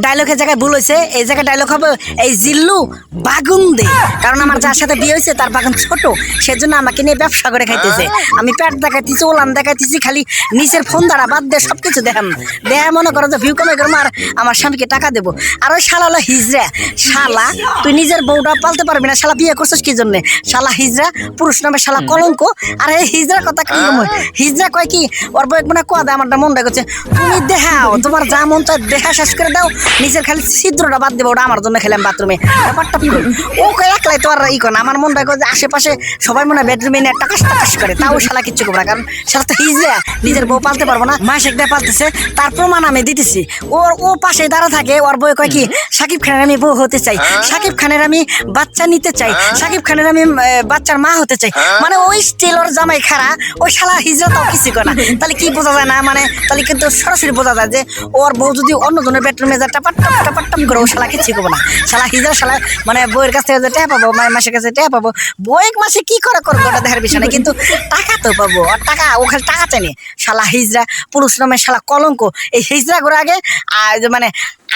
ডায়লগের জায়গায় ভুল হয়েছে, এই জায়গায় ডায়লগ হবে এই জিল্লু বাগুন দে। কারণ আমার যার সাথে বিয়ে হয়েছে তার বাগান ছোট, সেজন্য আমাকে নিয়ে ব্যবসা করে খাইতেছে। আমি পেট দেখাইতেছি, ওলান দেখাইতেছি, খালি নিচের ফোন দ্বারা বাদ দিয়ে সবকিছু দেখাম। দেখা মনে করো যে ভিউ কমে করবো আর আমার স্বামীকে টাকা দেবো। আর ওই শালা হলো হিজড়া। শালা তুই নিজের বউটা পালতে পারবি না, শালা বিয়ে করছিস কি জন্যে? শালা হিজড়া, পুরুষ নামে শালা কলঙ্ক। আর এই হিজড়ার কথা কি হিজড়া কয় কি ওর বউ একবার কোয়া দেয়, আমারটা মনটা করছে তুমি দেখাও, তোমার যা মন চায় দেখা শেষ করে দাও, নিজের খালি ছিদ্রটা বাদ দেবো, ওটা আমার জন্য খেলাম বাথরুমে। ব্যাপারটা ও একলাই তো আর ই করে না। আমার মনটা করে আশেপাশে সবাই মনে হয় বেডরুমে নিয়ে টাকাস টাকাস করে, তাও শালা কিচ্ছু করবে না, কারণ শালা তো হিজড়া, নিজের বউ পালতে পারবো না, মাসে একটা পালতেছে, তার প্রমাণ আমি দিতেছি। ও পাশে দাঁড়া থাকে, ওর বউ কয় কি সাকিব খানের আমি বউ হতে চাই, সাকিব খানের আমি বাচ্চা নিতে চাই, সাকিব খানের আমি বাচ্চার মা হতে চাই। মানে ওই স্টিল ওর জামাই খারা, ওই শালা হিজড়া তাও কিছু করে না। তাহলে কি বোঝা যায় না? মানে তাহলে কিন্তু সরাসরি বোঝা যায় যে ওর বউ যদি অন্য জনের বেডরুমে যা টাপাট করে, ও শালা কিছু করবো না। শালা হিজড়া শালা মানে বউয়ের কাছ থেকে যে টাকা পাবো, মাসের কাছে টাকা পাবো, বউয়ের মাসে কি করে করবো ওটা দেখার বিষয় না, কিন্তু টাকা তো পাবো। আর টাকা ও খালি টাকা চাইনি। শালা হিজড়া, পুরুষ নামে শালা কলঙ্ক। এই হিজড়া করে আগে মানে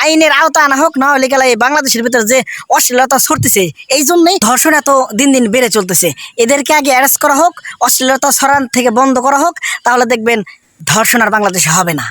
আইনের আওতা আনা হোক, না হলে গেলে এই বাংলাদেশের ভিতরে যে অশ্লীলতা ছড়তেছে, এই জন্যই ধর্ষণ এত দিন দিন বেড়ে চলতেছে। এদেরকে আগে অ্যারেস্ট করা হোক, অশ্লীলতা ছড়ান থেকে বন্ধ করা হোক, তাহলে দেখবেন ধর্ষণ আর বাংলাদেশে হবে না।